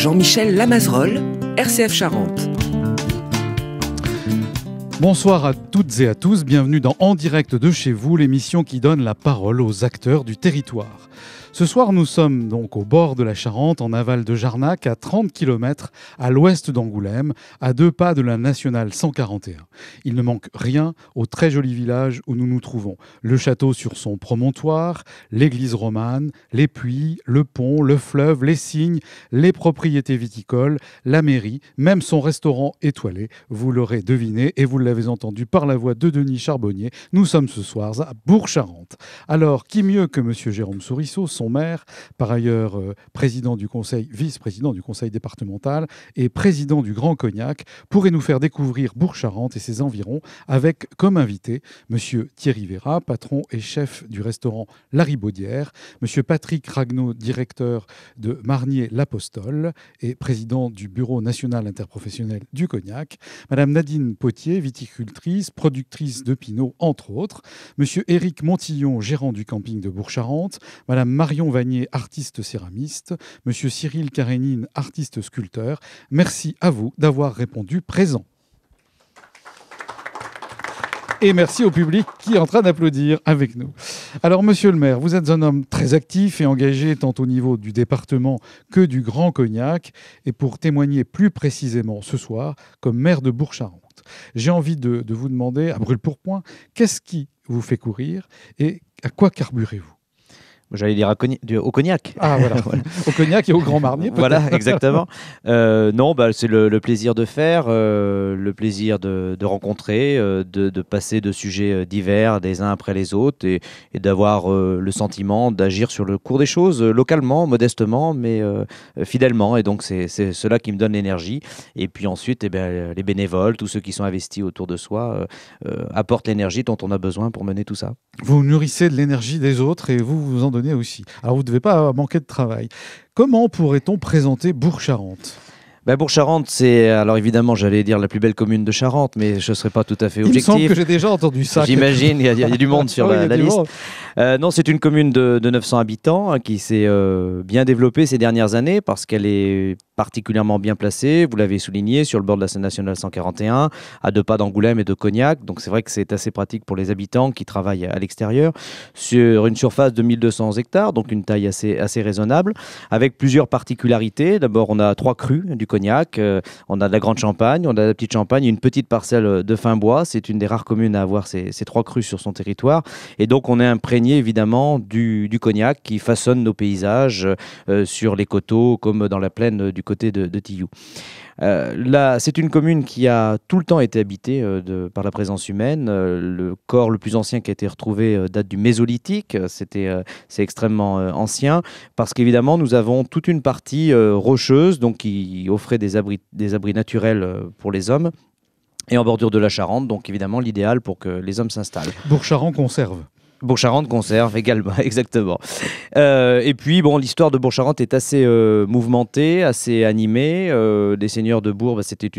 Jean-Michel Lamazerolle, RCF Charente. Bonsoir à toutes et à tous, bienvenue dans En direct de chez vous, l'émission qui donne la parole aux acteurs du territoire. Ce soir, nous sommes donc au bord de la Charente, en aval de Jarnac, à 30 km à l'ouest d'Angoulême, à 2 pas de la nationale 141. Il ne manque rien au très joli village où nous nous trouvons. Le château sur son promontoire, l'église romane, les puits, le pont, le fleuve, les cygnes, les propriétés viticoles, la mairie, même son restaurant étoilé. Vous l'aurez deviné et vous l'avez entendu par la voix de Denis Charbonnier. Nous sommes ce soir à Bourg-Charente. Alors, qui mieux que monsieur Jérôme Sourisseau, son maire, par ailleurs président du conseil, vice-président du conseil départemental et président du Grand Cognac, pourrait nous faire découvrir Bourg-Charente et ses environs avec comme invité monsieur Thierry Véra, patron et chef du restaurant La Ribaudière, monsieur Patrick Ragnaud, directeur de Marnier l'Apostole et président du bureau national interprofessionnel du Cognac, madame Nadine Potier, viticultrice, productrice de Pinot, entre autres, monsieur Éric Montillon, gérant du camping de Bourg-Charente, madame Marion Vanier, artiste céramiste, monsieur Cyril Karénine, artiste sculpteur. Merci à vous d'avoir répondu présent. Et merci au public qui est en train d'applaudir avec nous. Alors, monsieur le maire, vous êtes un homme très actif et engagé tant au niveau du département que du Grand Cognac. Et pour témoigner plus précisément ce soir, comme maire de Bourg-Charente, j'ai envie de vous demander, à brûle-pourpoint, qu'est-ce qui vous fait courir et à quoi carburez-vous ? J'allais dire au cognac. Ah voilà, voilà. Au cognac et au Grand Marnier peut-être. Voilà, exactement. Non, c'est le plaisir de faire, le plaisir de rencontrer, de passer de sujets divers les uns après les autres et d'avoir le sentiment d'agir sur le cours des choses localement, modestement, mais fidèlement. Et donc c'est cela qui me donne l'énergie. Et puis ensuite, les bénévoles, tous ceux qui sont investis autour de soi, apportent l'énergie dont on a besoin pour mener tout ça. Vous nourrissez de l'énergie des autres et vous en donnez aussi. Alors vous ne devez pas manquer de travail. Comment pourrait-on présenter Bourg-Charente ? Bourg-Charente, c'est, alors évidemment, j'allais dire la plus belle commune de Charente, mais je ne serais pas tout à fait objectif. Il me semble que j'ai déjà entendu ça. J'imagine, il y a du monde sur la liste. Non, c'est une commune de 900 habitants qui s'est bien développée ces dernières années parce qu'elle est particulièrement bien placée, vous l'avez souligné, sur le bord de la nationale 141, à 2 pas d'Angoulême et de Cognac. Donc c'est vrai que c'est assez pratique pour les habitants qui travaillent à l'extérieur, sur une surface de 1200 hectares, donc une taille assez raisonnable, avec plusieurs particularités. D'abord, on a 3 crus du Cognac, on a de la grande Champagne, on a de la petite Champagne, une petite parcelle de fin bois. C'est une des rares communes à avoir ces 3 crus sur son territoire. Et donc on est imprégné évidemment du Cognac qui façonne nos paysages sur les coteaux comme dans la plaine du côté de Tillou. Là, c'est une commune qui a tout le temps été habitée par la présence humaine. Le corps le plus ancien qui a été retrouvé date du Mésolithique. C'est extrêmement ancien parce qu'évidemment, nous avons toute une partie rocheuse donc qui offrait des abris naturels pour les hommes et en bordure de la Charente. Donc évidemment, l'idéal pour que les hommes s'installent. Bourg-Charente conserve. Bourg-Charente conserve également, exactement. Et puis, l'histoire de Bourg-Charente est assez mouvementée, assez animée. Les seigneurs de Bourg, c'était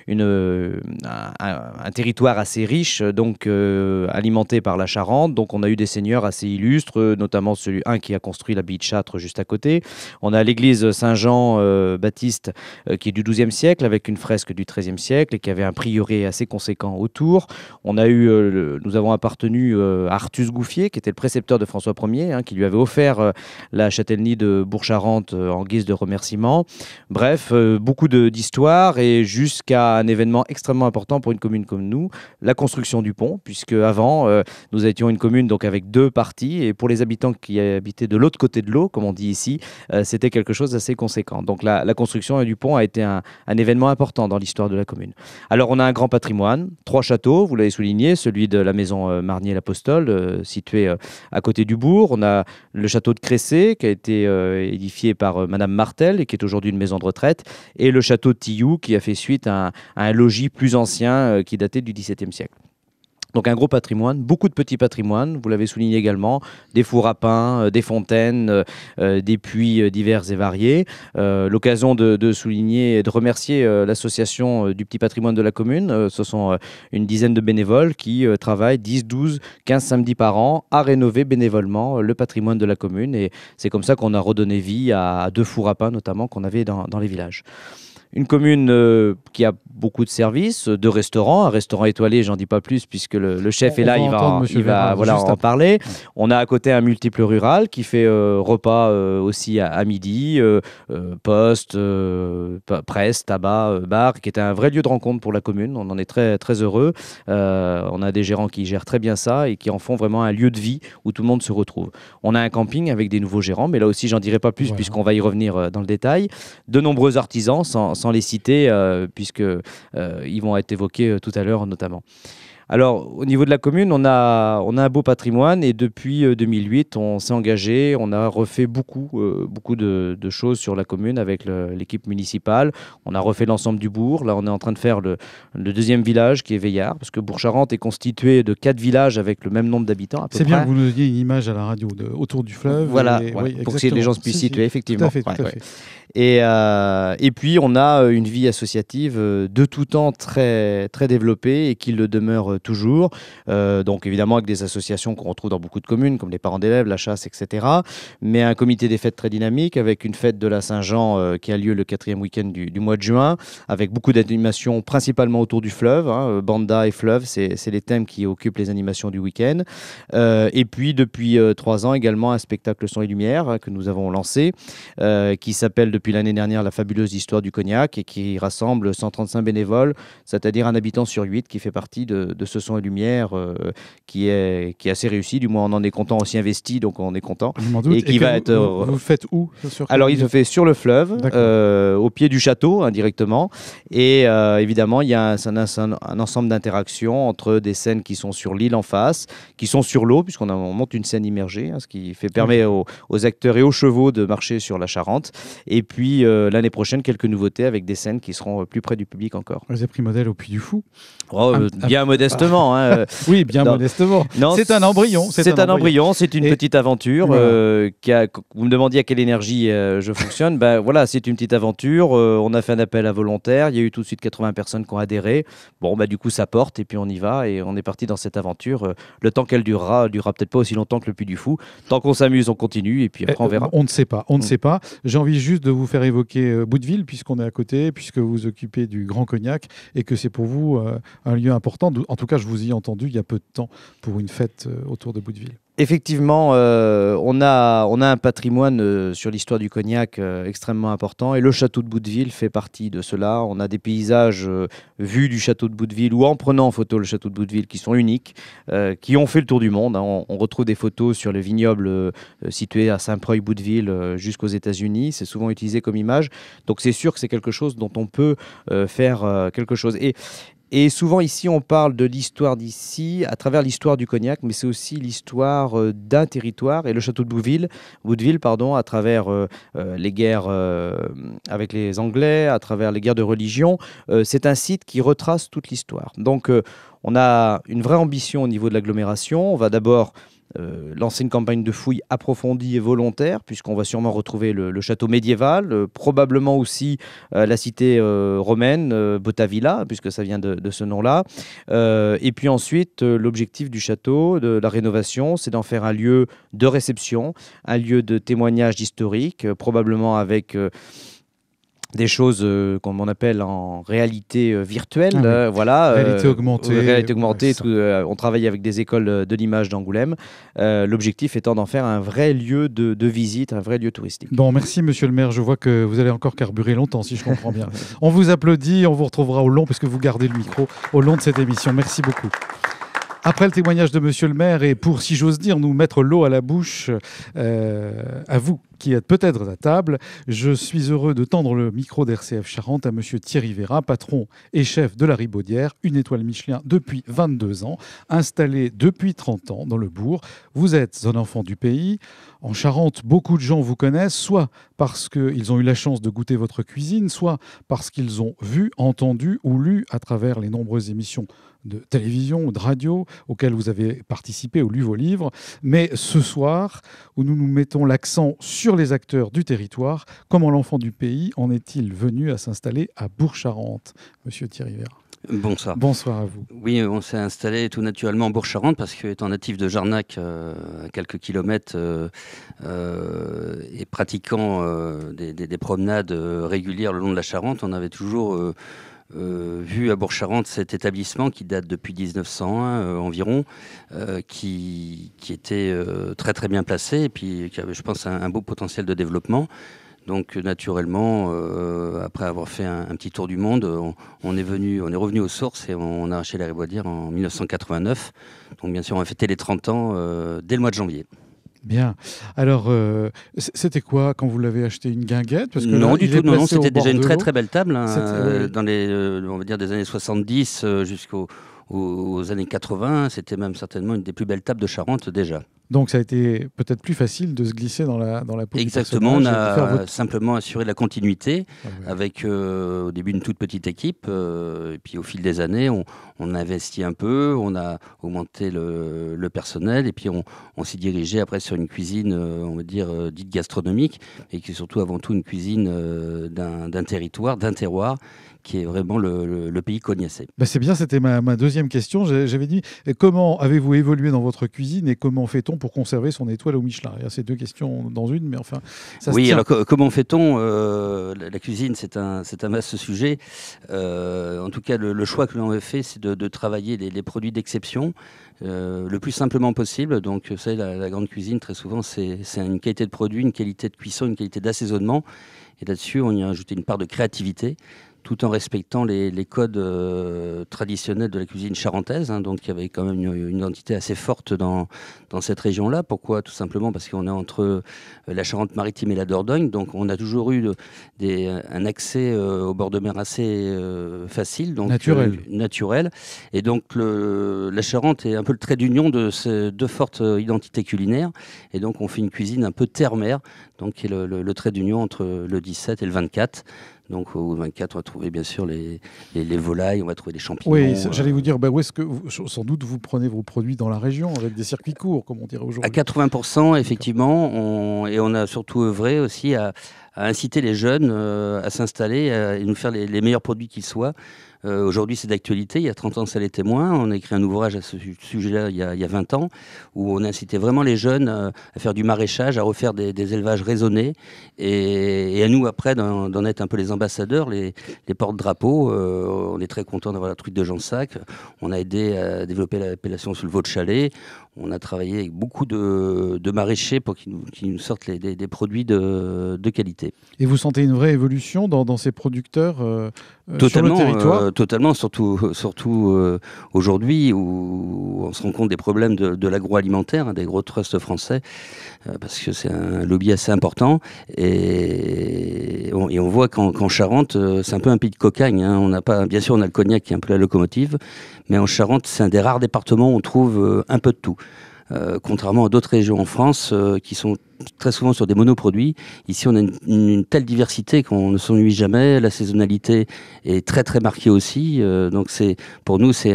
un territoire assez riche, donc alimenté par la Charente. Donc, on a eu des seigneurs assez illustres, notamment un qui a construit l'abbaye de Châtres juste à côté. On a l'église Saint-Jean-Baptiste qui est du XIIe siècle, avec une fresque du XIIIe siècle et qui avait un prieuré assez conséquent autour. Nous avons appartenu à Artus Gouffier, qui était le précepteur de François Ier, qui lui avait offert la châtellenie de Bourg-Charente en guise de remerciement. Bref, beaucoup d'histoires et jusqu'à un événement extrêmement important pour une commune comme nous, la construction du pont, puisque avant nous étions une commune donc avec 2 parties et pour les habitants qui habitaient de l'autre côté de l'eau, comme on dit ici, c'était quelque chose d'assez conséquent. Donc la construction du pont a été un événement important dans l'histoire de la commune. Alors on a un grand patrimoine, 3 châteaux, vous l'avez souligné, celui de la maison Marnier l'Apostole, situé à côté du bourg. On a le château de Cressé qui a été édifié par Madame Martel et qui est aujourd'hui une maison de retraite, et le château de Tillou qui a fait suite à un logis plus ancien qui datait du XVIIe siècle. Donc un gros patrimoine, beaucoup de petits patrimoines, vous l'avez souligné également, des fours à pain, des fontaines, des puits divers et variés. L'occasion de souligner et de remercier l'association du petit patrimoine de la commune. Ce sont une dizaine de bénévoles qui travaillent 10, 12, 15 samedis par an à rénover bénévolement le patrimoine de la commune. Et c'est comme ça qu'on a redonné vie à 2 fours à pain notamment qu'on avait dans les villages. Une commune qui a beaucoup de services, 2 restaurants, un restaurant étoilé, j'en dis pas plus puisque le chef est là, il va en parler. On a à côté un multiple rural qui fait repas aussi à midi, poste, presse, tabac, bar, qui est un vrai lieu de rencontre pour la commune. On en est très, très heureux. On a des gérants qui gèrent très bien ça et qui en font vraiment un lieu de vie où tout le monde se retrouve. On a un camping avec des nouveaux gérants, mais là aussi j'en dirai pas plus puisqu'on va y revenir dans le détail. De nombreux artisans, sans les citer, puisqu'ils vont être évoqués tout à l'heure notamment. Alors, au niveau de la commune, on a un beau patrimoine et depuis 2008, on s'est engagé, on a refait beaucoup de choses sur la commune avec l'équipe municipale. On a refait l'ensemble du bourg. Là, on est en train de faire le deuxième village qui est Veillard, parce que Bourg-Charentes est constitué de 4 villages avec le même nombre d'habitants. C'est bien que vous nous donniez une image à la radio autour du fleuve. Voilà, pour que les gens puissent situer, effectivement. Tout à fait. Et puis, on a une vie associative de tout temps très, très développée et qui le demeure toujours. Donc, évidemment, avec des associations qu'on retrouve dans beaucoup de communes, comme les parents d'élèves, la chasse, etc. Mais un comité des fêtes très dynamique, avec une fête de la Saint-Jean qui a lieu le 4e week-end du mois de juin, avec beaucoup d'animations, principalement autour du fleuve. Banda et fleuve, c'est les thèmes qui occupent les animations du week-end. Et puis, depuis 3 ans, également, un spectacle son et lumière que nous avons lancé, qui s'appelle depuis l'année dernière La fabuleuse histoire du cognac et qui rassemble 135 bénévoles, c'est-à-dire un habitant sur 8 qui fait partie de ce son et lumière qui est assez réussi. Du moins, on en est content, aussi investi, donc on est content. Et qui va être... Vous le faites où? Alors, il se fait sur le fleuve, au pied du château, indirectement. Et évidemment, il y a un ensemble d'interactions entre des scènes qui sont sur l'île en face, qui sont sur l'eau, puisqu'on monte une scène immergée, ce qui permet aux acteurs et aux chevaux de marcher sur la Charente. Et puis, l'année prochaine, quelques nouveautés avec des scènes qui seront plus près du public encore. Vous avez pris modèle au Puy du Fou? Bien modestement. Oui, bien modestement. C'est un embryon. C'est un embryon, c'est une petite aventure. Vous me demandiez à quelle énergie je fonctionne. Voilà, c'est une petite aventure. On a fait un appel à volontaires. Il y a eu tout de suite 80 personnes qui ont adhéré. Bon, du coup, ça porte et puis on y va et on est parti dans cette aventure. Le temps qu'elle durera peut-être pas aussi longtemps que le Puy du Fou. Tant qu'on s'amuse, on continue et puis après, on verra. On ne sait pas. On ne sait pas. J'ai envie juste de vous faire évoquer Bouteville, puisqu'on est à côté, puisque vous vous occupez du Grand Cognac et que c'est pour vous un lieu important. En tout cas, je vous y ai entendu il y a peu de temps pour une fête autour de Bouteville. Effectivement, on a un patrimoine sur l'histoire du cognac extrêmement important et le château de Bouteville fait partie de cela. On a des paysages vus du château de Bouteville ou en prenant en photo le château de Bouteville qui sont uniques, qui ont fait le tour du monde. On retrouve des photos sur le vignoble situé à Saint-Preuil-Bouteville jusqu'aux États-Unis. C'est souvent utilisé comme image. Donc c'est sûr que c'est quelque chose dont on peut faire quelque chose. Et souvent ici, on parle de l'histoire d'ici à travers l'histoire du cognac, mais c'est aussi l'histoire d'un territoire. Et le château de Bouteville, à travers les guerres avec les Anglais, à travers les guerres de religion, c'est un site qui retrace toute l'histoire. Donc on a une vraie ambition au niveau de l'agglomération. On va d'abord lancer une campagne de fouilles approfondie et volontaire, puisqu'on va sûrement retrouver le château médiéval, probablement aussi la cité romaine, Botavilla, puisque ça vient de ce nom-là. Et puis ensuite, l'objectif du château, de la rénovation, c'est d'en faire un lieu de réception, un lieu de témoignage historique, probablement avec... des choses comme on appelle en réalité virtuelle, réalité augmentée. On travaille avec des écoles de l'image d'Angoulême. L'objectif étant d'en faire un vrai lieu de visite, un vrai lieu touristique. Bon, merci Monsieur le maire. Je vois que vous allez encore carburer longtemps, si je comprends bien. On vous applaudit, on vous retrouvera au long, parce que vous gardez le micro au long de cette émission. Merci beaucoup. Après le témoignage de Monsieur le maire, et pour, si j'ose dire, nous mettre l'eau à la bouche, à vous qui êtes peut-être à table. Je suis heureux de tendre le micro d'RCF Charente à monsieur Thierry Véra, patron et chef de la Ribaudière, une étoile Michelin depuis 22 ans, installé depuis 30 ans dans le bourg. Vous êtes un enfant du pays. En Charente, beaucoup de gens vous connaissent, soit parce qu'ils ont eu la chance de goûter votre cuisine, soit parce qu'ils ont vu, entendu ou lu à travers les nombreuses émissions de télévision ou de radio auxquelles vous avez participé ou lu vos livres. Mais ce soir, où nous nous mettons l'accent sur les acteurs du territoire, comment l'enfant du pays en est-il venu à s'installer à Bourg-Charentes, monsieur Thierry Véra? Bonsoir. Bonsoir à vous. Oui, on s'est installé tout naturellement en Bourg-Charentes parce qu'étant natif de Jarnac, à quelques kilomètres, et pratiquant des promenades régulières le long de la Charente, on avait toujours vu à Bourg-Charentes cet établissement qui date depuis 1901 environ, qui était très très bien placé et puis qui avait, je pense, un beau potentiel de développement. Donc naturellement, après avoir fait un petit tour du monde, on est revenu aux sources et on a arraché la Ribaudière en 1989. Donc bien sûr, on a fêté les 30 ans dès le mois de janvier. Bien. Alors, c'était quoi quand vous l'avez acheté, une guinguette? Parce que non, là, du tout. Non, c'était déjà une très l'eau. très belle table Oui. dans les, on va dire des années 70 jusqu'aux années 80. C'était même certainement une des plus belles tables de Charente déjà. Donc ça a été peut-être plus facile de se glisser dans la peau. Exactement, on a votre... simplement assuré la continuité avec au début une toute petite équipe, et puis au fil des années, on a investi un peu, on a augmenté le personnel, et puis on s'est dirigé après sur une cuisine, on va dire, dite gastronomique, et qui est surtout avant tout une cuisine d'un territoire, d'un terroir, qui est vraiment le pays cognaçais. Ben c'est bien, c'était ma deuxième question. J'avais dit, comment avez-vous évolué dans votre cuisine et comment fait-on pour conserver son étoile au Michelin? Il y a ces deux questions dans une, mais enfin, ça se tient. Alors comment fait-on la cuisine, c'est un vaste sujet. En tout cas, le choix que l'on avait fait, c'est de travailler les produits d'exception le plus simplement possible. Donc, vous savez, la grande cuisine, très souvent, c'est une qualité de produit, une qualité de cuisson, une qualité d'assaisonnement. Et là-dessus, on y a ajouté une part de créativité, tout en respectant les codes traditionnels de la cuisine charentaise. Donc il y avait quand même une identité assez forte dans cette région-là. Pourquoi? Tout simplement parce qu'on est entre la Charente-Maritime et la Dordogne. Donc on a toujours eu un accès au bord de mer assez facile. Donc, naturel. Et donc la Charente est un peu le trait d'union de ces deux fortes identités culinaires. Et donc on fait une cuisine un peu terre-mer, donc qui est le trait d'union entre le 17 et le 24. Donc au 24, on va trouver bien sûr les volailles, on va trouver des champignons. Oui, j'allais vous dire, où est-ce que sans doute vous prenez vos produits dans la région avec des circuits courts, comme on dirait aujourd'hui? À 80%, effectivement. Et on a surtout œuvré aussi à inciter les jeunes à s'installer et nous faire les meilleurs produits qu'ils soient. Aujourd'hui, c'est d'actualité. Il y a 30 ans, ça l'était moins. On a écrit un ouvrage à ce sujet-là il y a 20 ans, où on incitait vraiment les jeunes à faire du maraîchage, à refaire des élevages raisonnés, et à nous, après, d'en être un peu les ambassadeurs, les porte-drapeaux. On est très content d'avoir la truite de Jansac. On a aidé à développer l'appellation sur le veau de Chalais. On a travaillé avec beaucoup de maraîchers pour qu'ils nous sortent des produits de qualité. Et vous sentez une vraie évolution dans ces producteurs sur le territoire? Totalement, surtout aujourd'hui où on se rend compte des problèmes de l'agroalimentaire, des gros trusts français, parce que c'est un lobby assez important. Et on voit qu'en Charente, c'est un peu un pays de cocagne. Bien sûr, on a le cognac qui est un peu la locomotive, mais en Charente, c'est un des rares départements où on trouve un peu de tout. Contrairement à d'autres régions en France qui sont très souvent sur des monoproduits. Ici, on a une telle diversité qu'on ne s'ennuie jamais. La saisonnalité est très très marquée aussi. Donc pour nous, c'est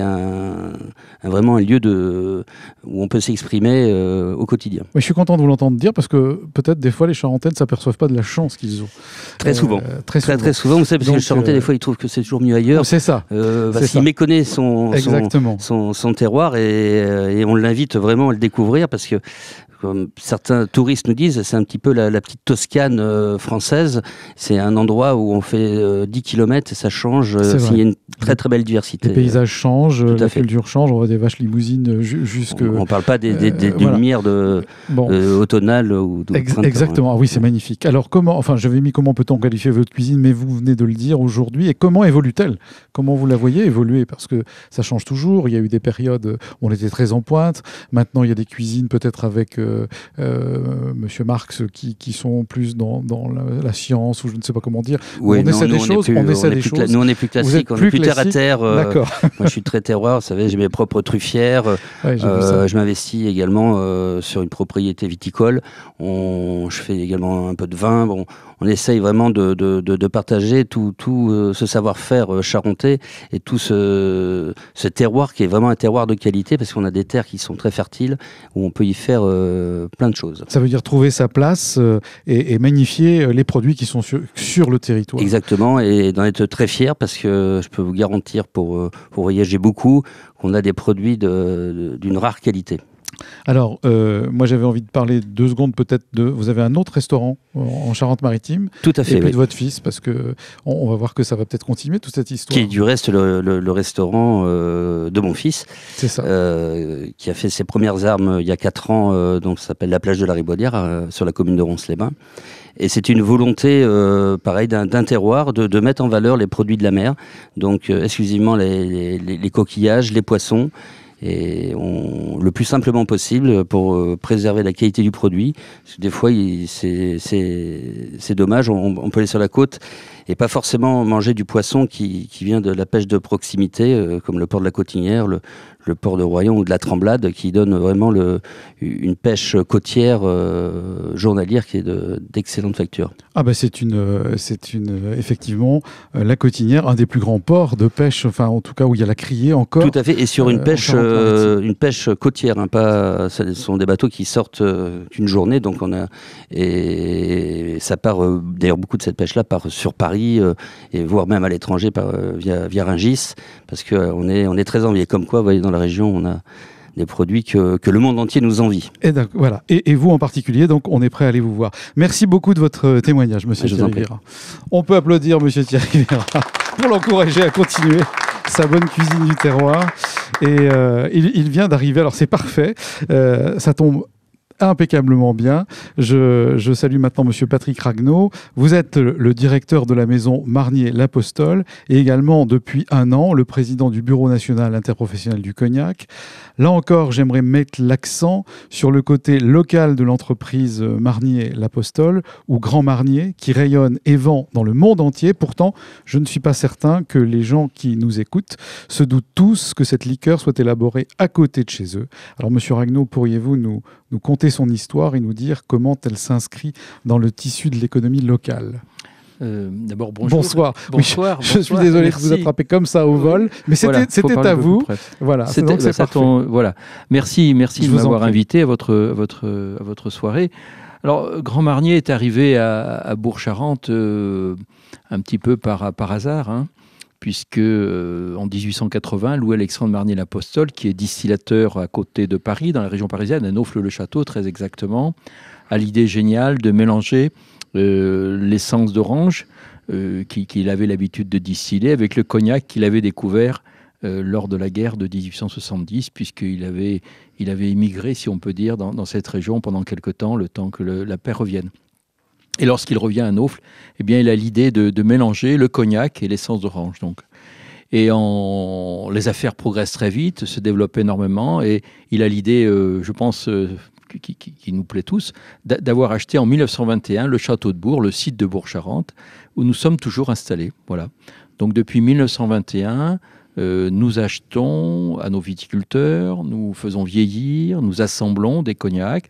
vraiment un lieu où on peut s'exprimer au quotidien. Mais je suis content de vous l'entendre dire parce que peut-être des fois les Charentais ne s'aperçoivent pas de la chance qu'ils ont. Très souvent. Très souvent. Vous savez, parce que le Charentais, des fois, il trouve que c'est toujours mieux ailleurs. C'est ça. Parce qu'il méconnaît son terroir et on l'invite vraiment à le découvrir parce que comme certains touristes nous disent, c'est un petit peu la petite Toscane française. C'est un endroit où on fait 10 km et ça change. Il y a une très très belle diversité. Les paysages changent, la culture change. On voit des vaches limousines jusque... On ne parle pas des lumières automnales ou de printemps. Exactement, oui, c'est magnifique. Alors j'avais mis comment peut-on qualifier votre cuisine, mais vous venez de le dire aujourd'hui. Et comment évolue-t-elle? Comment vous la voyez évoluer? Parce que ça change toujours. Il y a eu des périodes où on était très en pointe. Maintenant, il y a des cuisines peut-être avec Monsieur Marx qui sont plus dans la science ou je ne sais pas comment dire. Oui, on essaie des choses. Nous, on est plus classique, on est plus terre à terre. D'accord. Moi, je suis très terroir. Vous savez, j'ai mes propres truffières. Ouais, je m'investis également sur une propriété viticole. Je fais également un peu de vin. Bon, on essaye vraiment de partager tout ce savoir-faire charentais et tout ce terroir qui est vraiment un terroir de qualité parce qu'on a des terres qui sont très fertiles où on peut y faire plein de choses. Ça veut dire trouver sa place et magnifier les produits qui sont sur le territoire. Exactement, et d'en être très fier parce que je peux vous garantir pour voyager beaucoup qu'on a des produits d'une rare qualité. Alors, moi j'avais envie de parler 2 secondes peut-être vous avez un autre restaurant en Charente-Maritime. Tout à fait. Et puis de votre fils, parce que on va voir que ça va peut-être continuer toute cette histoire. Qui est du reste le restaurant de mon fils. C'est ça. Qui a fait ses premières armes il y a 4 ans, donc ça s'appelle la plage de la Ribaudière, sur la commune de Ronces-les-Bains. Et c'est une volonté, pareil, d'un terroir, de mettre en valeur les produits de la mer, donc exclusivement les coquillages, les poissons, et le plus simplement possible pour préserver la qualité du produit. Parce que des fois, c'est dommage, on peut aller sur la côte et pas forcément manger du poisson qui vient de la pêche de proximité, comme le port de la Cotinière, le port de Royan ou de la Tremblade, qui donne vraiment une pêche côtière journalière qui est d'excellente facture. Ah bah c'est effectivement la Cotinière, un des plus grands ports de pêche, enfin en tout cas où il y a la criée encore. Tout à fait, et sur une pêche côtière, hein, pas, ce sont des bateaux qui sortent qu'une journée, donc et ça part, d'ailleurs beaucoup de cette pêche-là part sur Paris, et voire même à l'étranger via Rungis, parce qu'on est très envié. Comme quoi, vous voyez, dans la région, on a des produits que le monde entier nous envie. Et voilà. Et vous en particulier, donc on est prêt à aller vous voir. Merci beaucoup de votre témoignage, monsieur Thierry Vera. On peut applaudir monsieur Thierry Vera pour l'encourager à continuer sa bonne cuisine du terroir. Et il vient d'arriver, alors c'est parfait, ça tombe impeccablement bien. Je salue maintenant monsieur Patrick Ragnaud. Vous êtes le directeur de la maison Marnier l'Apostole et également depuis 1 an le président du Bureau national interprofessionnel du cognac. Là encore, j'aimerais mettre l'accent sur le côté local de l'entreprise Marnier l'Apostole ou Grand Marnier qui rayonne et vend dans le monde entier. Pourtant, je ne suis pas certain que les gens qui nous écoutent se doutent tous que cette liqueur soit élaborée à côté de chez eux. Alors monsieur Ragnaud, pourriez-vous nous conter son histoire et nous dire comment elle s'inscrit dans le tissu de l'économie locale? D'abord, bonjour. Bonsoir. Bonsoir. Je suis désolé de vous attraper comme ça au vol, mais c'était à vous. Voilà. Voilà. Merci de m'avoir invité à votre soirée. Alors, Grand Marnier est arrivé à Bourg-Charentes un petit peu par hasard, hein, puisque en 1880, Louis-Alexandre Marnier l'Apostole, qui est distillateur à côté de Paris, dans la région parisienne, à Naufle-le-Château très exactement, a l'idée géniale de mélanger l'essence d'orange qu'il avait l'habitude de distiller avec le cognac qu'il avait découvert lors de la guerre de 1870, puisqu'il avait émigré, si on peut dire, dans cette région pendant quelque temps, le temps que la paix revienne. Et lorsqu'il revient à Naufle, eh bien, il a l'idée de mélanger le cognac et l'essence d'orange. Donc. Et les affaires progressent très vite, se développent énormément, et il a l'idée, je pense, qui nous plaît tous, d'avoir acheté en 1921 le château de Bourg, le site de Bourg-Charentes, où nous sommes toujours installés. Voilà. Donc depuis 1921, nous achetons à nos viticulteurs, nous faisons vieillir, nous assemblons des cognacs.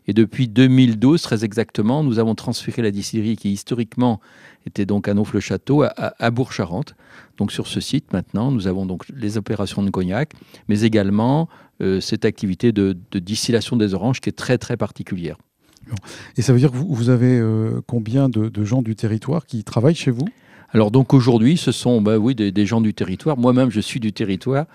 Et depuis 2012, très exactement, nous avons transféré la distillerie qui historiquement était donc à Naufle-le-Château à Bourg-Charentes. Donc sur ce site maintenant, nous avons donc les opérations de cognac, mais également cette activité de distillation des oranges qui est très très particulière. Et ça veut dire que vous avez combien de gens du territoire qui travaillent chez vous ? Alors donc aujourd'hui, ce sont des gens du territoire. Moi-même, je suis du territoire.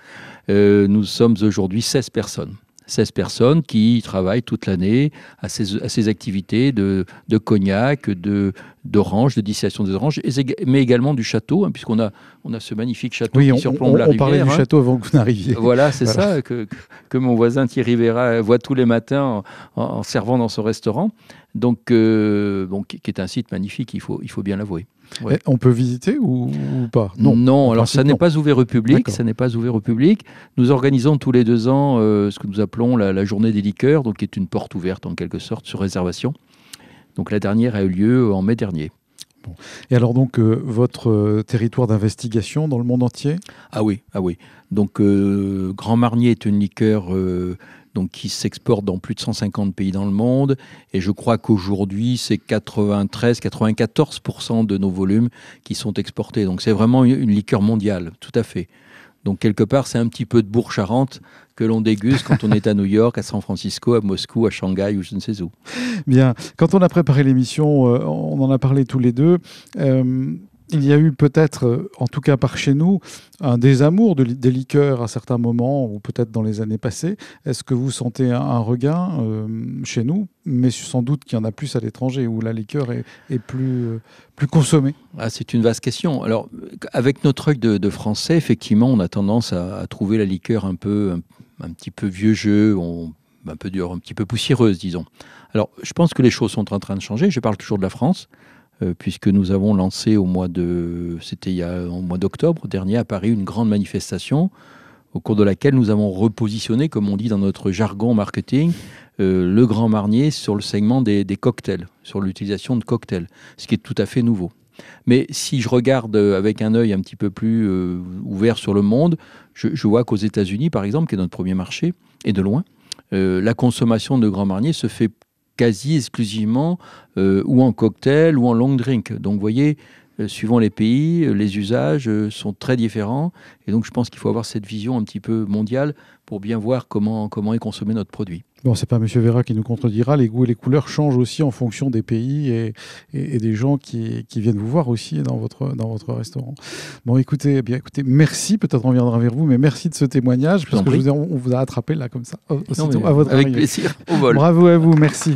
Nous sommes aujourd'hui 16 personnes. 16 personnes qui travaillent toute l'année à ces activités de cognac, de d'oranges, de distillation des oranges, mais également du château, hein, puisqu'on a ce magnifique château qui surplombe la rivière. On parlait du château avant que vous n'arriviez. Voilà, c'est ça que mon voisin Thierry Véra voit tous les matins en servant dans son restaurant. Donc, qui est un site magnifique, il faut bien l'avouer. Ouais. On peut visiter ou pas? Non, alors ça n'est pas ouvert au public. Ça n'est pas ouvert au public. Nous organisons tous les 2 ans ce que nous appelons la journée des liqueurs, donc qui est une porte ouverte en quelque sorte sur réservation. Donc la dernière a eu lieu en mai dernier. Bon. Et alors donc votre territoire d'investigation dans le monde entier? Ah oui. Donc Grand Marnier est une liqueur donc qui s'exporte dans plus de 150 pays dans le monde. Et je crois qu'aujourd'hui, c'est 93-94% de nos volumes qui sont exportés. Donc c'est vraiment une liqueur mondiale, tout à fait. Donc quelque part, c'est un petit peu de Bourg-Charentes que l'on déguste quand on est à New York, à San Francisco, à Moscou, à Shanghai ou je ne sais où. Bien. Quand on a préparé l'émission, on en a parlé tous les deux. Il y a eu peut-être, en tout cas par chez nous, un désamour des liqueurs à certains moments, ou peut-être dans les années passées. Est-ce que vous sentez un regain chez nous? Mais sans doute qu'il y en a plus à l'étranger, où la liqueur est plus consommée. C'est une vaste question. Alors, avec notre œil de Français, effectivement, on a tendance à trouver la liqueur un petit peu vieux jeu, un peu dure, un petit peu poussiéreuse, disons. Alors, je pense que les choses sont en train de changer. Je parle toujours de la France. Puisque nous avons lancé au mois d'octobre dernier à Paris une grande manifestation au cours de laquelle nous avons repositionné, comme on dit dans notre jargon marketing, le Grand Marnier sur le segment des cocktails, sur l'utilisation de cocktails, ce qui est tout à fait nouveau. Mais si je regarde avec un œil un petit peu plus ouvert sur le monde, je vois qu'aux États-Unis, par exemple, qui est notre premier marché, et de loin, la consommation de Grand Marnier se fait quasi exclusivement ou en cocktail ou en long drink. Donc vous voyez, suivant les pays, les usages sont très différents. Et donc je pense qu'il faut avoir cette vision un petit peu mondiale pour bien voir comment est consommé notre produit. Bon, c'est pas M. Véra qui nous contredira. Les goûts et les couleurs changent aussi en fonction des pays et des gens qui viennent vous voir aussi dans votre restaurant. Bon, écoutez, merci. Peut-être on reviendra vers vous, mais merci de ce témoignage parce que on vous a attrapé là comme ça. Aussitôt, à votre avec arrivée. Plaisir, au vol. Bravo à vous, merci.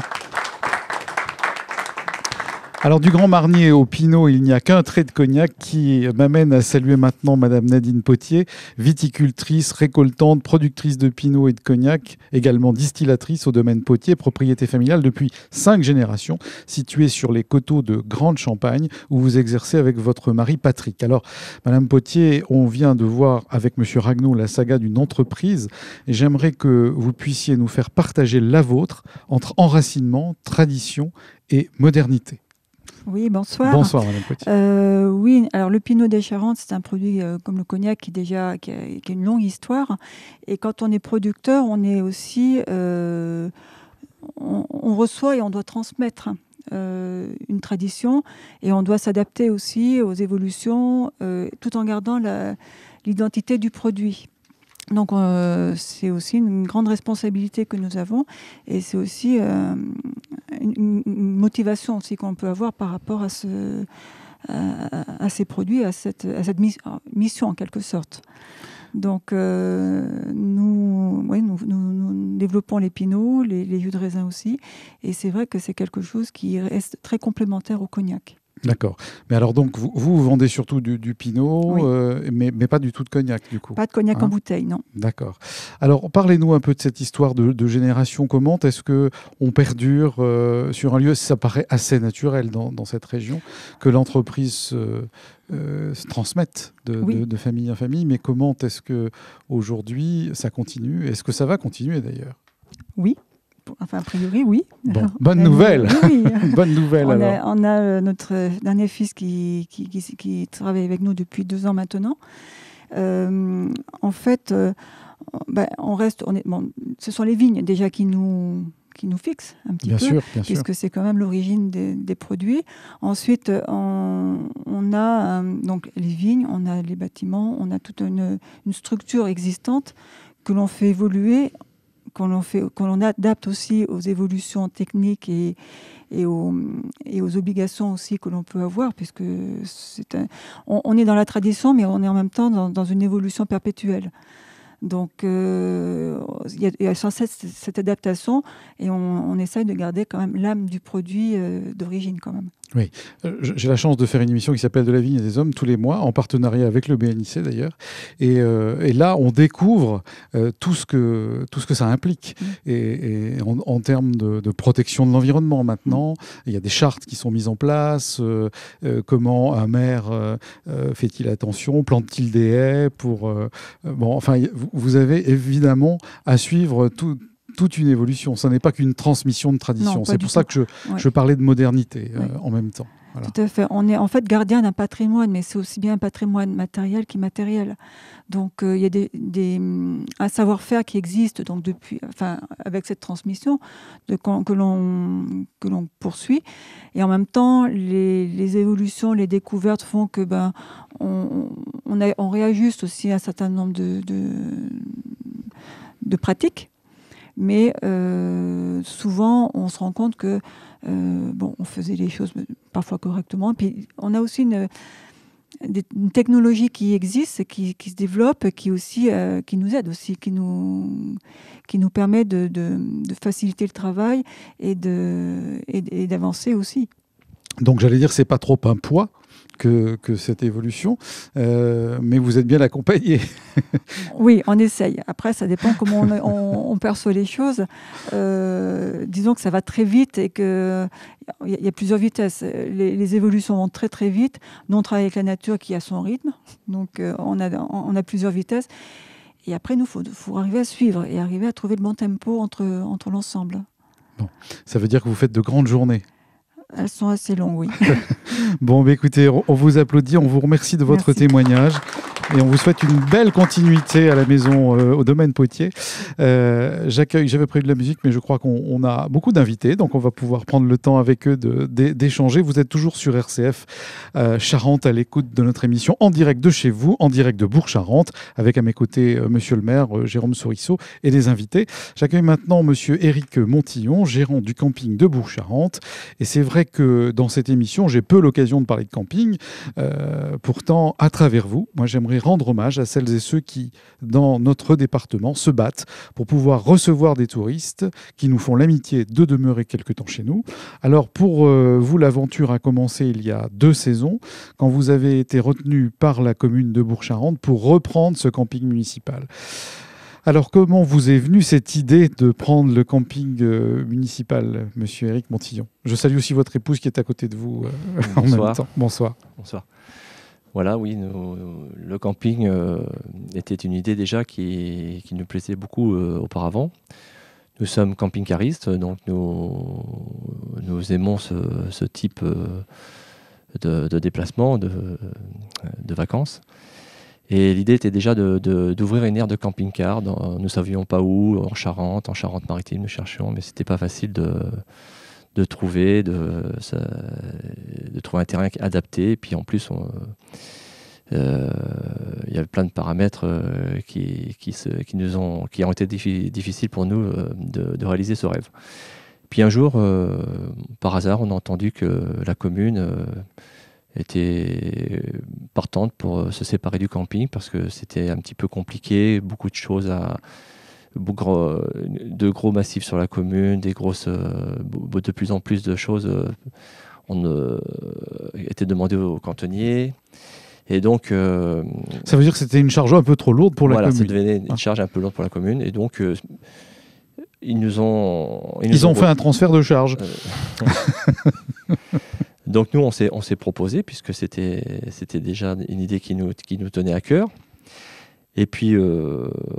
Alors, du Grand Marnier au Pinot, il n'y a qu'un trait de cognac qui m'amène à saluer maintenant Madame Nadine Potier, viticultrice, récoltante, productrice de Pinot et de cognac, également distillatrice au domaine Potier, propriété familiale depuis 5 générations, située sur les coteaux de Grande-Champagne, où vous exercez avec votre mari Patrick. Alors, Madame Potier, on vient de voir avec Monsieur Ragnaud la saga d'une entreprise, et j'aimerais que vous puissiez nous faire partager la vôtre entre enracinement, tradition et modernité. Oui, bonsoir. Bonsoir, Madame Potier. Oui, alors le Pinot des Charentes, c'est un produit comme le cognac qui a une longue histoire. Et quand on est producteur, on est aussi, on reçoit et on doit transmettre une tradition et on doit s'adapter aussi aux évolutions, tout en gardant l'identité du produit. Donc, c'est aussi une grande responsabilité que nous avons et c'est aussi une motivation aussi qu'on peut avoir par rapport à ces produits, à cette mission en quelque sorte. Donc, nous développons les pinots, les jus de raisin aussi et c'est vrai que c'est quelque chose qui reste très complémentaire au cognac. D'accord. Mais alors donc, vous vendez surtout du pinot, oui. Mais pas du tout de cognac, du coup. Pas de cognac en bouteille, non. D'accord. Alors, parlez-nous un peu de cette histoire de génération. Comment est-ce qu'on perdure sur un lieu? Ça paraît assez naturel dans cette région, que l'entreprise se transmette de famille en famille. Mais comment est-ce qu'aujourd'hui, ça continue? Est-ce que ça va continuer, d'ailleurs? Oui. Enfin, a priori, oui. Bon, bonne nouvelle. Oui. Bonne nouvelle, on a notre dernier fils qui travaille avec nous depuis 2 ans maintenant. En fait, on reste... ce sont les vignes déjà qui nous fixent un petit peu, puisque c'est quand même l'origine des produits. Ensuite, on a donc les vignes, on a les bâtiments, on a toute une structure existante que l'on fait évoluer, qu'on adapte aussi aux évolutions techniques et aux obligations aussi que l'on peut avoir, puisque on est dans la tradition, mais on est en même temps dans une évolution perpétuelle. Donc, il y a sans cesse cette adaptation et on essaye de garder quand même l'âme du produit d'origine quand même. Oui, j'ai la chance de faire une émission qui s'appelle De la vigne et des hommes tous les mois, en partenariat avec le BNIC d'ailleurs. Et là, on découvre tout ce que ça implique. Et en termes de protection de l'environnement maintenant, il y a des chartes qui sont mises en place. Comment un maire fait-il attention, plante-t-il des haies pour... vous avez évidemment à suivre toute une évolution. Ce n'est pas qu'une transmission de tradition. C'est pour ça que je parlais de modernité en même temps. Voilà. Tout à fait. On est en fait gardien d'un patrimoine, mais c'est aussi bien un patrimoine matériel qu'immatériel. Donc il y a un savoir-faire qui existe donc avec cette transmission que l'on poursuit. Et en même temps, les évolutions, les découvertes font que on réajuste aussi un certain nombre de pratiques. Mais souvent, on se rend compte que on faisait les choses parfois correctement. Puis on a aussi une technologie qui existe, qui se développe, qui nous aide aussi, qui nous permet de faciliter le travail et d'avancer aussi. Donc j'allais dire, c'est pas trop un poids que cette évolution, mais vous êtes bien accompagné. Oui, on essaye. Après, ça dépend comment on perçoit les choses. Disons que ça va très vite et qu'il y a plusieurs vitesses. Les évolutions vont très très vite. Nous, on travaille avec la nature qui a son rythme, donc on a plusieurs vitesses. Et après, nous, faut arriver à suivre et arriver à trouver le bon tempo entre l'ensemble. Bon, ça veut dire que vous faites de grandes journées. Elles sont assez longues, oui. Bon, écoutez, on vous applaudit, on vous remercie de votre témoignage et on vous souhaite une belle continuité à la maison au domaine Potier. J'avais prévu de la musique, mais je crois qu'on a beaucoup d'invités, donc on va pouvoir prendre le temps avec eux d'échanger. Vous êtes toujours sur RCF Charente à l'écoute de notre émission en direct de chez vous, en direct de Bourg-Charentes, avec à mes côtés monsieur le maire Jérôme Sourisseau et les invités. J'accueille maintenant monsieur Éric Montillon, gérant du camping de Bourg-Charentes. Et c'est vrai que dans cette émission, j'ai peu l'occasion de parler de camping. Pourtant, à travers vous, moi j'aimerais rendre hommage à celles et ceux qui, dans notre département, se battent pour pouvoir recevoir des touristes qui nous font l'amitié de demeurer quelque temps chez nous. Alors pour vous, l'aventure a commencé il y a 2 saisons, quand vous avez été retenu par la commune de Bourg-Charentes pour reprendre ce camping municipal. Alors, comment vous est venue cette idée de prendre le camping municipal, monsieur Éric Montillon? Je salue aussi votre épouse qui est à côté de vous en même temps. Bonsoir. Bonsoir. Voilà, oui, le camping était une idée déjà qui nous plaisait beaucoup auparavant. Nous sommes camping-caristes, donc nous aimons ce type de déplacement, de vacances. Et l'idée était déjà d'ouvrir une aire de camping-car. Nous ne savions pas où, en Charente-Maritime, nous cherchions, mais ce n'était pas facile de trouver un terrain adapté. Et puis en plus, il y avait plein de paramètres qui ont été difficiles pour nous de réaliser ce rêve. Puis un jour, par hasard, on a entendu que la commune était partante pour se séparer du camping parce que c'était un petit peu compliqué, beaucoup de choses de gros massifs sur la commune, de plus en plus de choses étaient demandées aux cantonniers. Et donc, ça veut dire que c'était une charge un peu trop lourde pour la commune. Voilà, ça devenait une charge un peu lourde pour la commune. Et donc, ils ont fait un transfert de charge. Donc nous, on s'est proposé, puisque c'était déjà une idée qui nous tenait à cœur. Et puis,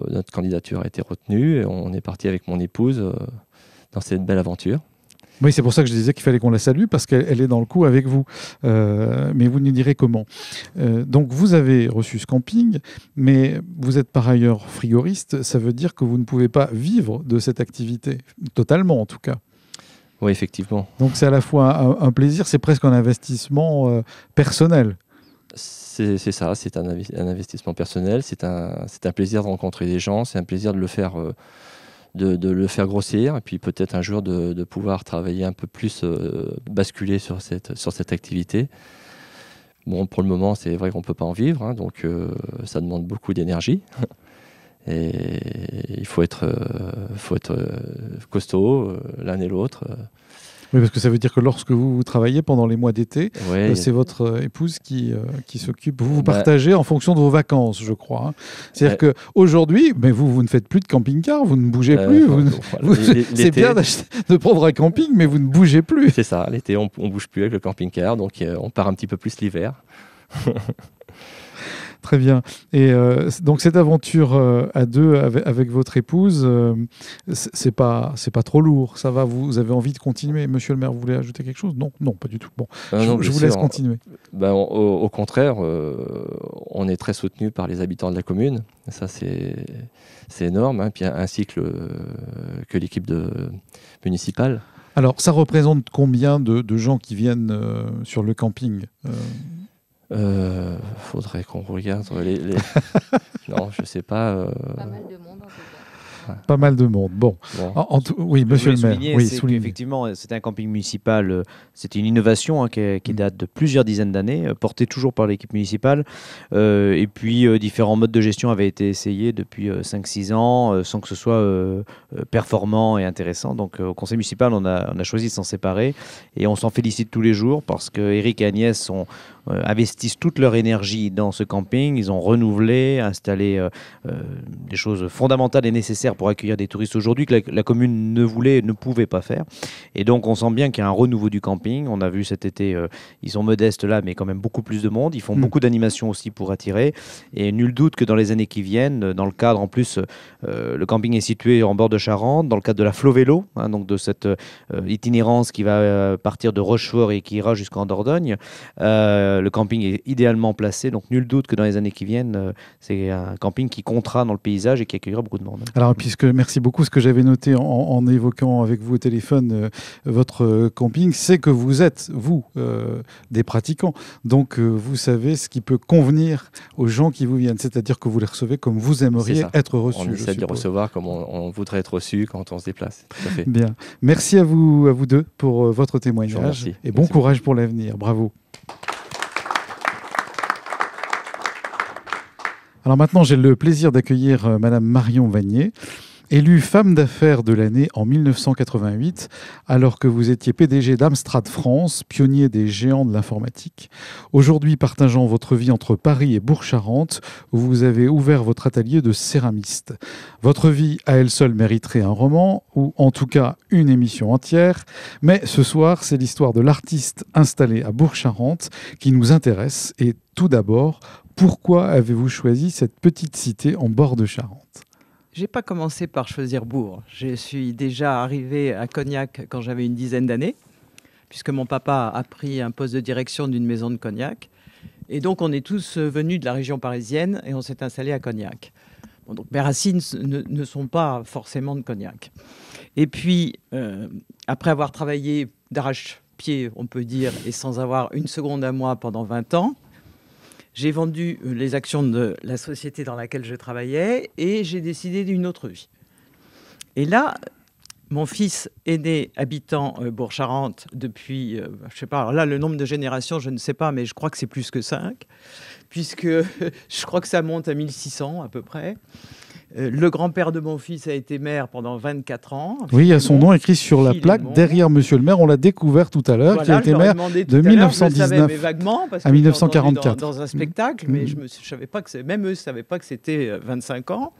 notre candidature a été retenue, et on est parti avec mon épouse dans cette belle aventure. Oui, c'est pour ça que je disais qu'il fallait qu'on la salue, parce qu'elle est dans le coup avec vous. Mais vous nous direz comment. Donc vous avez reçu ce camping, mais vous êtes par ailleurs frigoriste. Ça veut dire que vous ne pouvez pas vivre de cette activité, totalement en tout cas. Oui, effectivement. Donc c'est à la fois un plaisir, c'est presque un investissement personnel. C'est ça, c'est un investissement personnel, c'est un plaisir de rencontrer des gens, c'est un plaisir de le faire, de le faire grossir, et puis peut-être un jour de pouvoir travailler un peu plus, basculer sur cette activité. Bon, pour le moment, c'est vrai qu'on ne peut pas en vivre, hein, donc ça demande beaucoup d'énergie. Et il faut être costaud, l'un et l'autre. Oui, parce que ça veut dire que lorsque vous travaillez pendant les mois d'été, c'est votre épouse qui s'occupe. Vous partagez en fonction de vos vacances, je crois. Hein. C'est-à-dire qu'aujourd'hui, vous ne faites plus de camping-car, vous ne bougez plus. C'est bien de prendre un camping, mais vous ne bougez plus. C'est ça, l'été, on ne bouge plus avec le camping-car, donc on part un petit peu plus l'hiver. Très bien. Et donc cette aventure à deux avec votre épouse, c'est pas trop lourd. Ça va. Vous avez envie de continuer. Monsieur le maire, vous voulez ajouter quelque chose ? Non, pas du tout. Bon, je vous laisse continuer. Au contraire, on est très soutenu par les habitants de la commune. Ça, c'est énorme. Hein. Puis ainsi que l'équipe municipale. Alors, ça représente combien de gens qui viennent sur le camping ? Faudrait qu'on regarde les... Non, je sais pas. Pas mal de monde en tout cas. Pas mal de monde. Bon. Oui, monsieur le maire. Oui, effectivement, c'était un camping municipal. C'était une innovation qui date de plusieurs dizaines d'années, portée toujours par l'équipe municipale. Et puis, différents modes de gestion avaient été essayés depuis 5-6 ans, sans que ce soit performant et intéressant. Donc, au conseil municipal, on a choisi de s'en séparer. Et on s'en félicite tous les jours parce que Eric et Agnès investissent toute leur énergie dans ce camping. Ils ont renouvelé, installé des choses fondamentales et nécessaires pour accueillir des touristes aujourd'hui que la commune ne pouvait pas faire. Et donc, on sent bien qu'il y a un renouveau du camping. On a vu cet été, ils sont modestes là, mais quand même beaucoup plus de monde. Ils font beaucoup d'animations aussi pour attirer. Et nul doute que dans les années qui viennent, dans le cadre, en plus, le camping est situé en bord de Charente, dans le cadre de la Flovélo, donc de cette itinérance qui va partir de Rochefort et qui ira jusqu'en Dordogne. Le camping est idéalement placé, donc nul doute que dans les années qui viennent, c'est un camping qui comptera dans le paysage et qui accueillera beaucoup de monde. Alors, merci beaucoup. Ce que j'avais noté en évoquant avec vous au téléphone votre camping, c'est que vous êtes, des pratiquants. Donc, vous savez ce qui peut convenir aux gens qui vous viennent. C'est-à-dire que vous les recevez comme vous aimeriez être reçus. On essaie de les recevoir comme on voudrait être reçu quand on se déplace. Tout à fait. Bien. Merci à vous deux pour votre témoignage. Et bon courage pour l'avenir. Bravo. Alors maintenant, j'ai le plaisir d'accueillir Madame Marion Vanier, élue femme d'affaires de l'année en 1988, alors que vous étiez PDG d'Amstrad France, pionnier des géants de l'informatique. Aujourd'hui, partageant votre vie entre Paris et Bourg-Charentes, où vous avez ouvert votre atelier de céramiste. Votre vie, à elle seule, mériterait un roman, ou en tout cas une émission entière. Mais ce soir, c'est l'histoire de l'artiste installé à Bourg-Charentes qui nous intéresse. Et tout d'abord, pourquoi avez-vous choisi cette petite cité en bord de Charente ? Je n'ai pas commencé par choisir Bourg. Je suis déjà arrivée à Cognac quand j'avais une dizaine d'années, puisque mon papa a pris un poste de direction d'une maison de Cognac. Et donc, on est tous venus de la région parisienne et on s'est installés à Cognac. Bon, donc, mes racines ne sont pas forcément de Cognac. Et puis, après avoir travaillé d'arrache-pied, on peut dire, et sans avoir une seconde à moi pendant 20 ans, j'ai vendu les actions de la société dans laquelle je travaillais et j'ai décidé d'une autre vie. Et là, mon fils aîné habitant Bourg-Charentes depuis, je ne sais pas, alors là, le nombre de générations, je ne sais pas, mais je crois que c'est plus que 5, puisque je crois que ça monte à 1600 à peu près. Le grand-père de mon fils a été maire pendant 24 ans. Oui, il y a son nom écrit sur la plaque derrière Monsieur le maire. On l'a découvert tout à l'heure, qui a été maire de 1919 vaguement, parce à 1944. Dans un spectacle, mais je savais pas que même eux ne savaient pas que c'était 25 ans.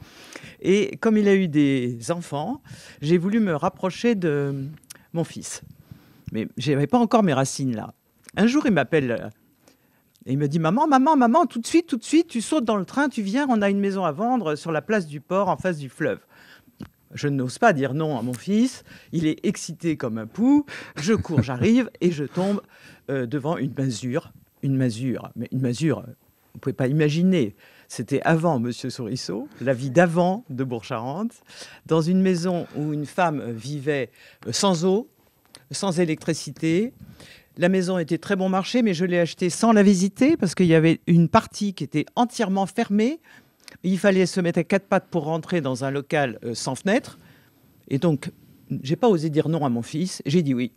Et comme il a eu des enfants, j'ai voulu me rapprocher de mon fils. Mais je n'avais pas encore mes racines là. Un jour, il m'appelle... Et il me dit, maman, tout de suite, tu sautes dans le train, tu viens, on a une maison à vendre sur la place du port en face du fleuve. Je n'ose pas dire non à mon fils, il est excité comme un pou, je cours, j'arrive et je tombe devant une masure, mais une masure, vous ne pouvez pas imaginer. C'était avant Monsieur Souriceau, la vie d'avant de Bourg-Charentes, dans une maison où une femme vivait sans eau, sans électricité. La maison était très bon marché, mais je l'ai achetée sans la visiter parce qu'il y avait une partie qui était entièrement fermée. Il fallait se mettre à 4 pattes pour rentrer dans un local sans fenêtre. Et donc, j'ai pas osé dire non à mon fils. J'ai dit oui.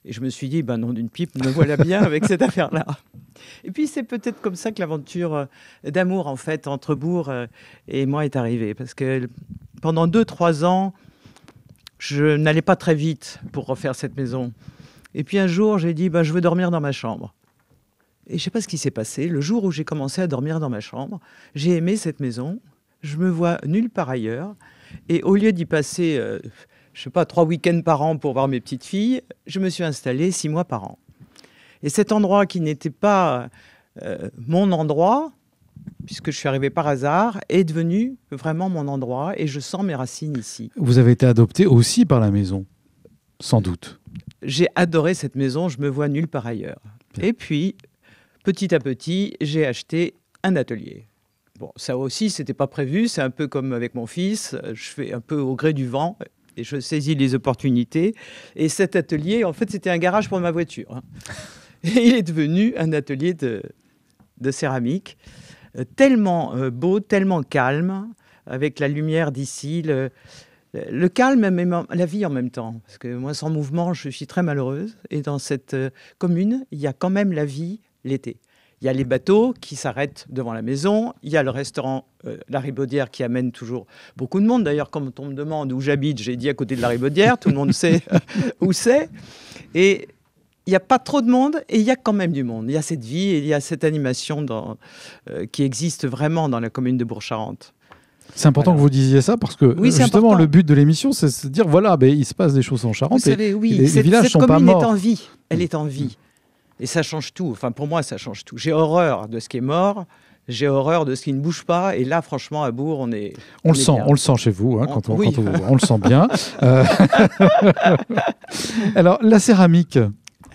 Et je me suis dit, nom d'une pipe, me voilà bien avec cette affaire-là. Et puis c'est peut-être comme ça que l'aventure d'amour en fait entre Bourg et moi est arrivée. Parce que pendant 2-3 ans, je n'allais pas très vite pour refaire cette maison. Et puis un jour, j'ai dit, je veux dormir dans ma chambre. Et je ne sais pas ce qui s'est passé. Le jour où j'ai commencé à dormir dans ma chambre, j'ai aimé cette maison. Je me vois nulle part ailleurs. Et au lieu d'y passer, 3 week-ends par an pour voir mes petites filles, je me suis installé 6 mois par an. Et cet endroit qui n'était pas mon endroit, puisque je suis arrivé par hasard, est devenu vraiment mon endroit et je sens mes racines ici. Vous avez été adopté aussi par la maison, sans doute. J'ai adoré cette maison, je me vois nulle part ailleurs. Bien. Et puis, petit à petit, j'ai acheté un atelier. Bon, ça aussi, c'était pas prévu, c'est un peu comme avec mon fils, je fais un peu au gré du vent et je saisis les opportunités. Et cet atelier, en fait, c'était un garage pour ma voiture. Et il est devenu un atelier de céramique. Tellement beau, tellement calme, avec la lumière d'ici, le calme, mais la vie en même temps. Parce que moi, sans mouvement, je suis très malheureuse. Et dans cette commune, il y a quand même la vie l'été. Il y a les bateaux qui s'arrêtent devant la maison. Il y a le restaurant La Ribaudière qui amène toujours beaucoup de monde. D'ailleurs, quand on me demande où j'habite, j'ai dit à côté de La Ribaudière. Tout le monde sait où c'est. Et il n'y a pas trop de monde et il y a quand même du monde. Il y a cette vie et il y a cette animation qui existe vraiment dans la commune de Bourg-Charentes. C'est important que vous disiez ça parce que oui, justement le but de l'émission, c'est de dire il se passe des choses en Charente. Vous savez, oui, les villages sont pas morts. Cette commune est en vie. Elle est en vie. Et ça change tout. Enfin, pour moi, ça change tout. J'ai horreur de ce qui est mort. J'ai horreur de ce qui ne bouge pas. Et là, franchement, à Bourg, on est. On le sent chez vous, quand on le sent bien. Alors, la céramique.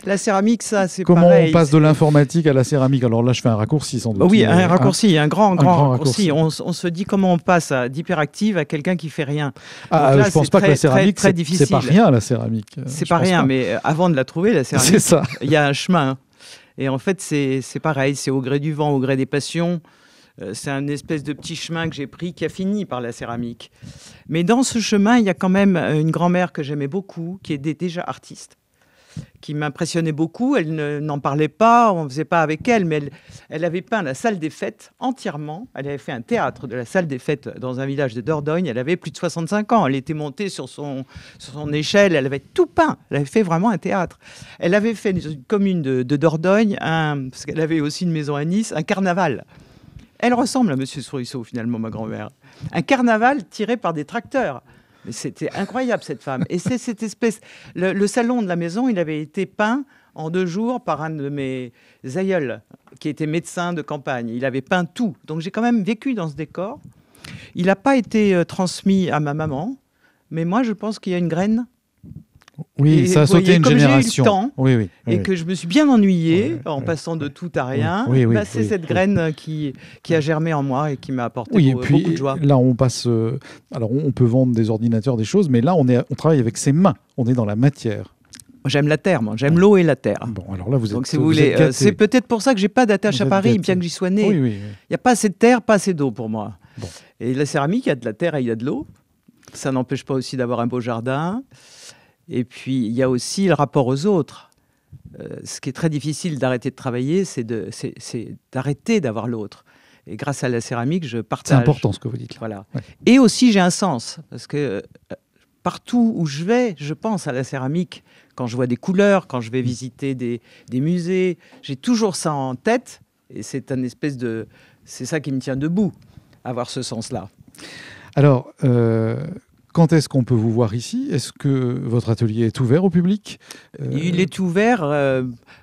La céramique, ça, c'est Comment pareil. On passe de l'informatique à la céramique? Alors là, je fais un raccourci sans doute. Oui, un raccourci, un grand raccourci. On se dit comment on passe d'hyperactive à quelqu'un qui fait rien. Là, je ne pense pas que la céramique, c'est pas rien, la céramique. C'est pas rien, mais avant de la trouver, la céramique, il y a un chemin. Et en fait, c'est pareil, c'est au gré du vent, au gré des passions. C'est un espèce de petit chemin que j'ai pris qui a fini par la céramique. Mais dans ce chemin, il y a quand même une grand-mère que j'aimais beaucoup, qui était déjà artiste, qui m'impressionnait beaucoup. Elle n'en parlait pas, on ne faisait pas avec elle, mais elle avait peint la salle des fêtes entièrement. Elle avait fait un théâtre de la salle des fêtes dans un village de Dordogne. Elle avait plus de 65 ans. Elle était montée sur son échelle. Elle avait tout peint. Elle avait fait vraiment un théâtre. Elle avait fait dans une commune de Dordogne, parce qu'elle avait aussi une maison à Nice, un carnaval. Elle ressemble à Monsieur Souriceau, finalement, ma grand-mère. Un carnaval tiré par des tracteurs. Mais c'était incroyable, cette femme. Et c'est cette espèce... Le salon de la maison, il avait été peint en 2 jours par un de mes aïeuls, qui était médecin de campagne. Il avait peint tout. Donc j'ai quand même vécu dans ce décor. Il n'a pas été transmis à ma maman, mais moi, je pense qu'il y a une graine. Oui, et ça a sauté une génération. J'ai eu le temps, oui, et que je me suis bien ennuyée en passant de tout à rien. C'est cette graine qui a germé en moi et qui m'a apporté beaucoup de joie. Là, on passe. Alors, on peut vendre des ordinateurs, des choses, mais là, on travaille avec ses mains. On est dans la matière. J'aime la terre, moi. J'aime l'eau et la terre. Bon, alors là, vous êtes. Donc, si vous voulez, c'est peut-être pour ça que j'ai pas d'attache à Paris, bien que j'y sois né. Il n'y a pas assez de terre, pas assez d'eau pour moi. Bon. Et la céramique, il y a de la terre et il y a de l'eau. Ça n'empêche pas aussi d'avoir un beau jardin. Et puis, il y a aussi le rapport aux autres. Ce qui est très difficile d'arrêter de travailler, c'est d'arrêter d'avoir l'autre. Et grâce à la céramique, je partage. C'est important ce que vous dites là. Voilà. Ouais. Et aussi, j'ai un sens. Parce que partout où je vais, je pense à la céramique. Quand je vois des couleurs, quand je vais visiter des musées, j'ai toujours ça en tête. Et c'est un espèce de... C'est ça qui me tient debout, avoir ce sens-là. Alors... Quand est-ce qu'on peut vous voir ici? Est-ce que votre atelier est ouvert au public? Il est ouvert,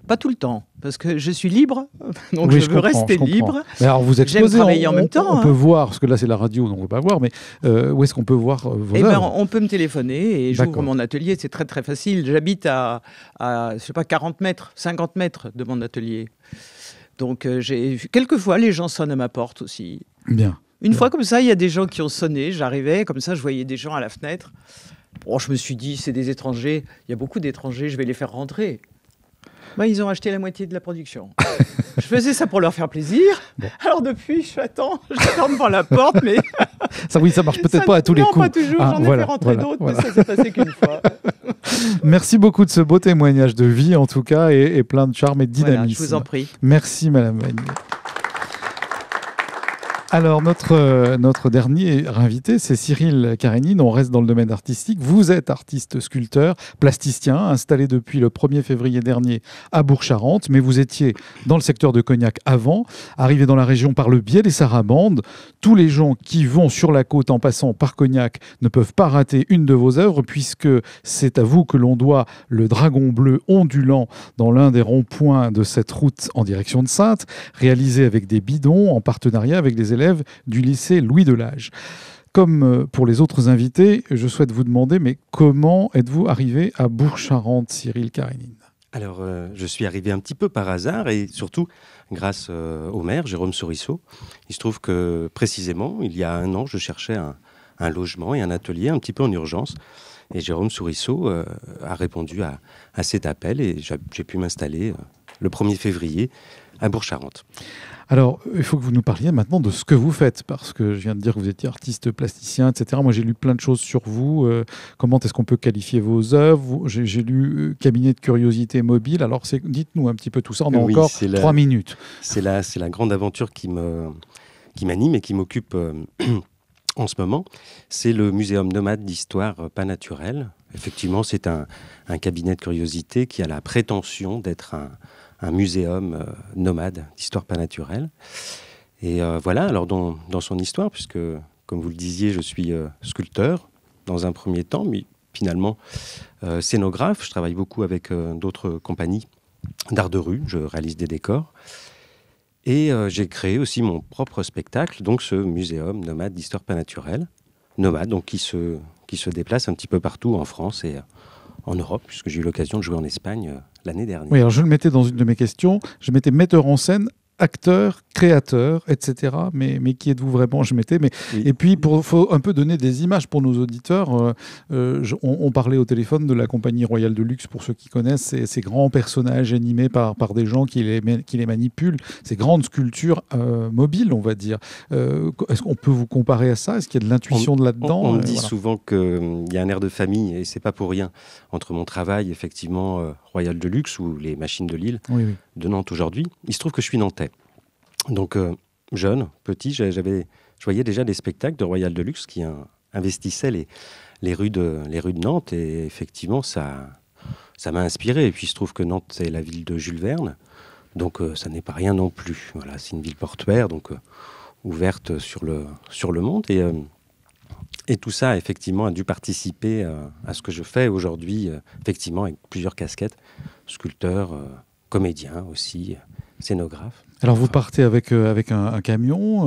pas tout le temps, parce que je suis libre, donc je veux rester libre. Mais alors vous exposez, j'aime travailler en même temps. On peut voir, parce que là c'est la radio, donc on ne peut pas voir, mais où est-ce qu'on peut voir vos œuvres? On peut me téléphoner et j'ouvre mon atelier, c'est très très facile. J'habite à je sais pas, 40 mètres, 50 mètres de mon atelier. Donc quelquefois les gens sonnent à ma porte aussi. Bien. Une fois comme ça, il y a des gens qui ont sonné, j'arrivais, comme ça je voyais des gens à la fenêtre. Bon, je me suis dit, c'est des étrangers, il y a beaucoup d'étrangers, je vais les faire rentrer. Ils ont acheté la moitié de la production. Je faisais ça pour leur faire plaisir. Bon. Alors depuis, j'attends devant la porte, mais... ça marche peut-être pas à tous les coups. Non, pas toujours, j'en ai fait rentrer d'autres, mais ça s'est passé qu'une fois. Merci beaucoup de ce beau témoignage de vie, en tout cas, et plein de charme et de dynamisme. Voilà, je vous en prie. Merci, Madame Magnier. Alors, notre dernier invité, c'est Cyril Karénine. On reste dans le domaine artistique. Vous êtes artiste sculpteur, plasticien, installé depuis le 1er février dernier à Bourg-Charentes, mais vous étiez dans le secteur de Cognac avant, arrivé dans la région par le biais des Sarabandes. Tous les gens qui vont sur la côte en passant par Cognac ne peuvent pas rater une de vos œuvres, puisque c'est à vous que l'on doit le dragon bleu ondulant dans l'un des ronds-points de cette route en direction de Saintes, réalisé avec des bidons en partenariat avec les élèves du lycée Louis Delage. Comme pour les autres invités, je souhaite vous demander, mais comment êtes-vous arrivé à Bourg-Charentes, Cyril Karénine ? Alors, je suis arrivé un petit peu par hasard et surtout grâce au maire, Jérôme Sourisseau. Il se trouve que précisément, il y a 1 an, je cherchais un logement et un atelier un petit peu en urgence. Et Jérôme Sourisseau a répondu à cet appel et j'ai pu m'installer le 1er février à Bourg-Charentes. Alors, il faut que vous nous parliez maintenant de ce que vous faites, parce que je viens de dire que vous étiez artiste plasticien, etc. Moi, j'ai lu plein de choses sur vous. Comment est-ce qu'on peut qualifier vos œuvres ? J'ai lu Cabinet de curiosité mobile. Alors, dites-nous un petit peu tout ça. On a encore 3 minutes. C'est la grande aventure qui m'anime et qui m'occupe en ce moment. C'est le Muséum nomade d'histoire pas naturelle. Effectivement, c'est un cabinet de curiosité qui a la prétention d'être un muséum nomade d'histoire pas naturelle. Et voilà, alors dans son histoire, puisque, comme vous le disiez, je suis sculpteur dans un premier temps, mais finalement scénographe. Je travaille beaucoup avec d'autres compagnies d'art de rue, je réalise des décors. Et j'ai créé aussi mon propre spectacle, donc ce muséum nomade d'histoire pas naturelle. Nomade, donc qui se déplace un petit peu partout en France et en Europe, puisque j'ai eu l'occasion de jouer en Espagne l'année dernière. Oui, alors je le mettais dans une de mes questions. Je mettais metteur en scène, acteur, créateur, etc. Mais qui êtes-vous vraiment ? Je mettais. Oui. Et puis, il faut un peu donner des images pour nos auditeurs. On parlait au téléphone de la compagnie royale de luxe, pour ceux qui connaissent, ces grands personnages animés par des gens qui les manipulent, ces grandes sculptures mobiles, on va dire. Est-ce qu'on peut vous comparer à ça ? Est-ce qu'il y a de l'intuition là-dedans ? On dit souvent qu'il y a un air de famille, et c'est pas pour rien, entre mon travail, effectivement, royal de luxe, ou les machines de Lille, de Nantes aujourd'hui. Il se trouve que je suis nantais. Donc, jeune, petit, je voyais déjà des spectacles de Royal de Luxe qui investissaient les rues de Nantes. Et effectivement, ça m'a inspiré. Et puis, il se trouve que Nantes, c'est la ville de Jules Verne. Donc, ça n'est pas rien non plus. Voilà, c'est une ville portuaire, donc ouverte sur le monde. Et tout ça, effectivement, a dû participer à ce que je fais aujourd'hui, effectivement, avec plusieurs casquettes. Sculpteur, comédien aussi, scénographe. Alors vous partez avec un camion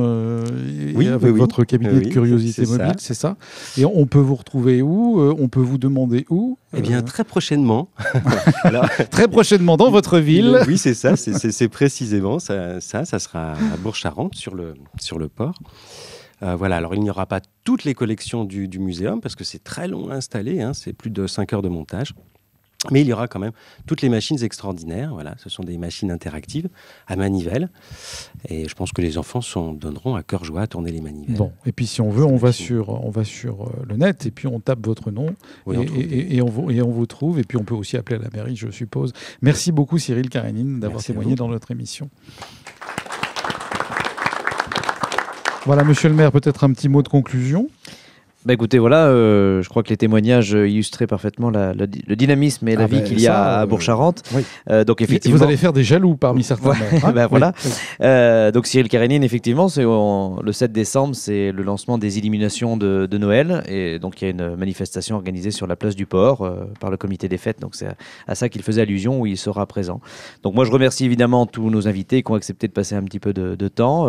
avec votre cabinet de curiosité mobile, c'est ça ? Et on peut vous retrouver où ? On peut vous demander où ? Eh bien, très prochainement. Alors, très prochainement dans votre ville. Oui, c'est ça, c'est précisément ça sera à Bourg-Charentes, sur le port. Voilà, alors il n'y aura pas toutes les collections du muséum, parce que c'est très long à installer, c'est plus de 5 heures de montage. Mais il y aura quand même toutes les machines extraordinaires. Voilà, ce sont des machines interactives à manivelle. Et je pense que les enfants donneront à cœur joie à tourner les manivelles. Bon, et puis si on veut, on va sur le net et puis on tape votre nom et on vous trouve. Et puis on peut aussi appeler à la mairie, je suppose. Merci beaucoup Cyril Karénine d'avoir témoigné dans notre émission. Voilà, monsieur le maire, peut-être un petit mot de conclusion ? Écoutez, voilà, je crois que les témoignages illustraient parfaitement le dynamisme et la vie qu'il y a à Bourg-Charentes. Oui. Donc effectivement, vous allez faire des jaloux parmi certains maires. Voilà. Oui. Donc Cyril Karénine, effectivement, le 7 décembre, c'est le lancement des illuminations de Noël. Et donc il y a une manifestation organisée sur la place du Port par le comité des fêtes. Donc c'est à ça qu'il faisait allusion, où il sera présent. Donc moi je remercie évidemment tous nos invités qui ont accepté de passer un petit peu de temps.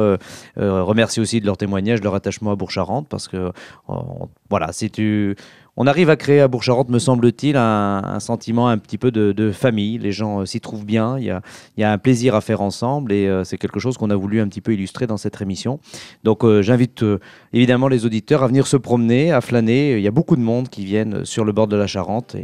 Remercie aussi de leur témoignage, de leur attachement à Bourg-Charentes, parce que voilà, on arrive à créer à Bourg-Charentes, me semble-t-il, un sentiment un petit peu de famille. Les gens s'y trouvent bien, il y a un plaisir à faire ensemble, et c'est quelque chose qu'on a voulu un petit peu illustrer dans cette émission. Donc j'invite évidemment les auditeurs à venir se promener, à flâner. Il y a beaucoup de monde qui viennent sur le bord de la Charente,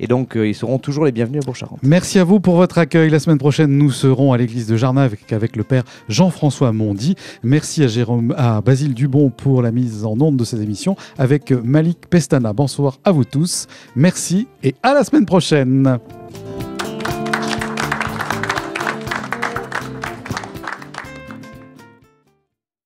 et donc ils seront toujours les bienvenus à Bourg-Charentes. Merci à vous pour votre accueil. La semaine prochaine, nous serons à l'église de Jarnac avec le père Jean-François Mondy. Merci à Basile Dubon pour la mise en onde de cette émission, avec Malik Pestana. Bonsoir. Bonsoir à vous tous. Merci et à la semaine prochaine.